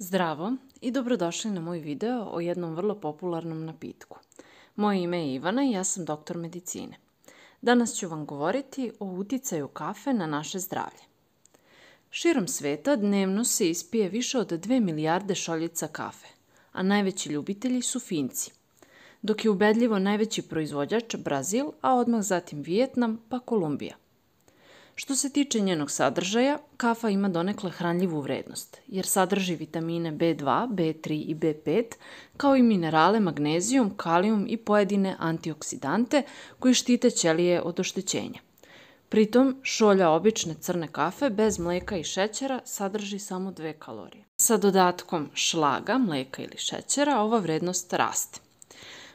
Zdravo i dobrodošli na moj video o jednom vrlo popularnom napitku. Moje ime je Ivana i ja sam doktor medicine. Danas ću vam govoriti o uticaju kafe na naše zdravlje. Širom sveta dnevno se ispije više od 2 milijarde šoljica kafe, a najveći ljubitelji su Finci. Dok je ubedljivo najveći proizvođač Brazil, a odmah zatim Vijetnam pa Kolumbija. Što se tiče njenog sadržaja, kafa ima donekle hranljivu vrednost, jer sadrži vitamine B2, B3 i B5, kao i minerale magnezijum, kalijum i pojedine antioksidante koji štite ćelije od oštećenja. Pritom, šolja obične crne kafe bez mleka i šećera sadrži samo 2 kalorije. Sa dodatkom šlaga, mleka ili šećera ova vrednost raste.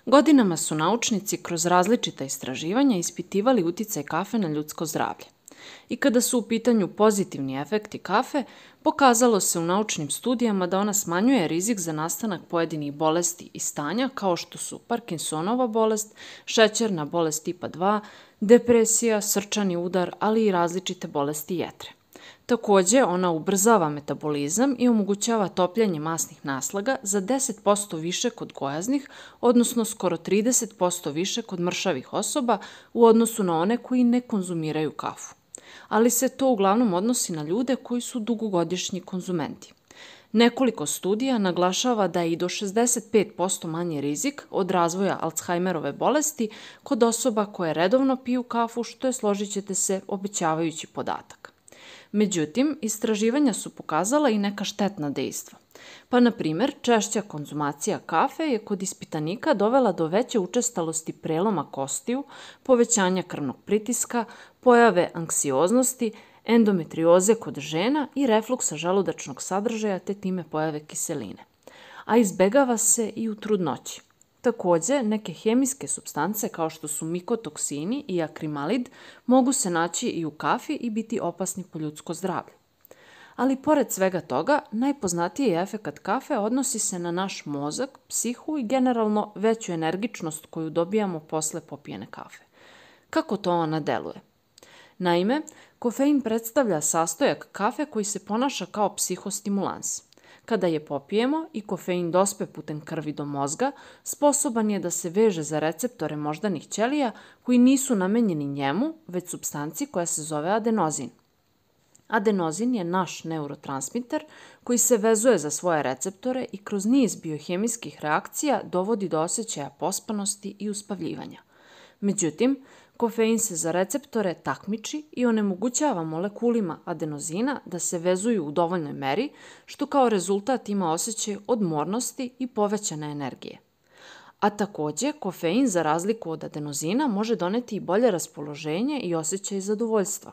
Godinama su naučnici kroz različita istraživanja ispitivali uticaj kafe na ljudsko zdravlje. I kada su u pitanju pozitivni efekti kafe, pokazalo se u naučnim studijama da ona smanjuje rizik za nastanak pojedinih bolesti i stanja kao što su Parkinsonova bolest, šećerna bolest tipa 2, depresija, srčani udar, ali i različite bolesti jetre. Takođe, ona ubrzava metabolizam i omogućava topljenje masnih naslaga za 10% više kod gojaznih, odnosno skoro 30% više kod mršavih osoba u odnosu na one koji ne konzumiraju kafu. Ali se to uglavnom odnosi na ljude koji su dugogodišnji konzumenti. Nekoliko studija naglašava da je i do 65% manji rizik od razvoja Alzheimerove bolesti kod osoba koje redovno piju kafu, što je, složit ćete se, obećavajući podatak. Međutim, istraživanja su pokazala i neka štetna dejstva. Pa, na primer, češća konzumacija kafe je kod ispitanika dovela do veće učestalosti preloma kostiju, povećanja krvnog pritiska, pojave anksioznosti, endometrioze kod žena i refluksa želudačnog sadržaja te time pojave kiseline. A izbegava se i u trudnoći. Takođe, neke hemijske supstance kao što su mikotoksini i akrimalid mogu se naći i u kafi i biti opasni po ljudsko zdravlje. Ali pored svega toga, najpoznatiji efekat kafe odnosi se na naš mozak, psihu i generalno veću energičnost koju dobijamo posle popijene kafe. Kako to ona deluje? Naime, kofein predstavlja sastojak kafe koji se ponaša kao psihostimulans. Kada je popijemo i kofein dospe putem krvi do mozga, sposoban je da se veže za receptore moždanih ćelija koji nisu namenjeni njemu, već supstanci koja se zove adenozin. Adenozin je naš neurotransmiter koji se vezuje za svoje receptore i kroz niz biohemijskih reakcija dovodi do osjećaja pospanosti i uspavljivanja. Međutim, kofein se za receptore takmiči i onemogućava molekulima adenozina da se vezuju u dovoljnoj meri, što kao rezultat ima osjećaj odmornosti i povećane energije. A takođe, kofein, za razliku od adenozina, može doneti i bolje raspoloženje i osjećaj zadovoljstva,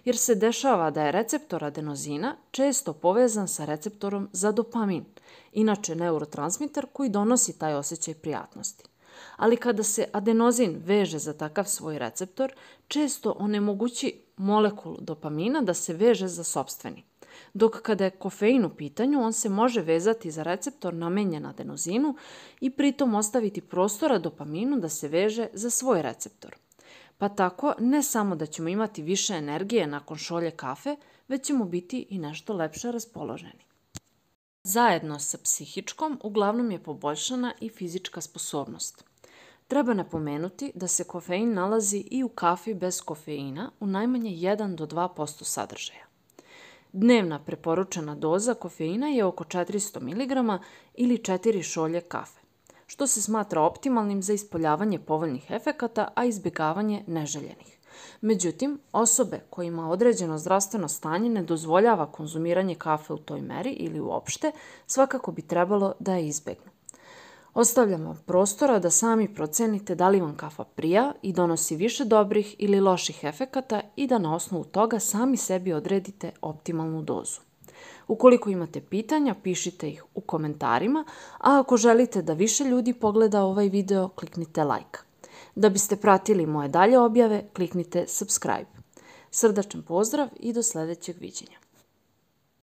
jer se dešava da je receptor adenozina često povezan sa receptorom za dopamin, inače neurotransmiter koji donosi taj osjećaj prijatnosti. Ali kada se adenozin veže za takav svoj receptor, često onemogući molekulu dopamina da se veže za sopstveni. Dok kada je kofein u pitanju, on se može vezati za receptor namenjen adenozinu i pritom ostaviti prostora dopaminu da se veže za svoj receptor. Pa tako, ne samo da ćemo imati više energije nakon šolje kafe, već ćemo biti i nešto lepše raspoloženi. Zajedno sa psihičkom uglavnom je poboljšana i fizička sposobnost. Treba napomenuti da se kofein nalazi i u kafi bez kofeina u najmanje 1 do 2% sadržaja. Dnevna preporučena doza kofeina je oko 400 mg ili 4 šolje kafe, što se smatra optimalnim za ispoljavanje povoljnih efekata, a izbjegavanje neželjenih. Međutim, osobe kojima određeno zdravstveno stanje ne dozvoljava konzumiranje kafe u toj meri ili uopšte, svakako bi trebalo da je izbegnu. Ostavljamo prostora da sami procenite da li vam kafa prija i donosi više dobrih ili loših efekata i da na osnovu toga sami sebi odredite optimalnu dozu. Ukoliko imate pitanja, pišite ih u komentarima, a ako želite da više ljudi pogleda ovaj video, kliknite like. Da biste pratili moje dalje objave, kliknite subscribe. Srdačan pozdrav i do sledećeg viđenja.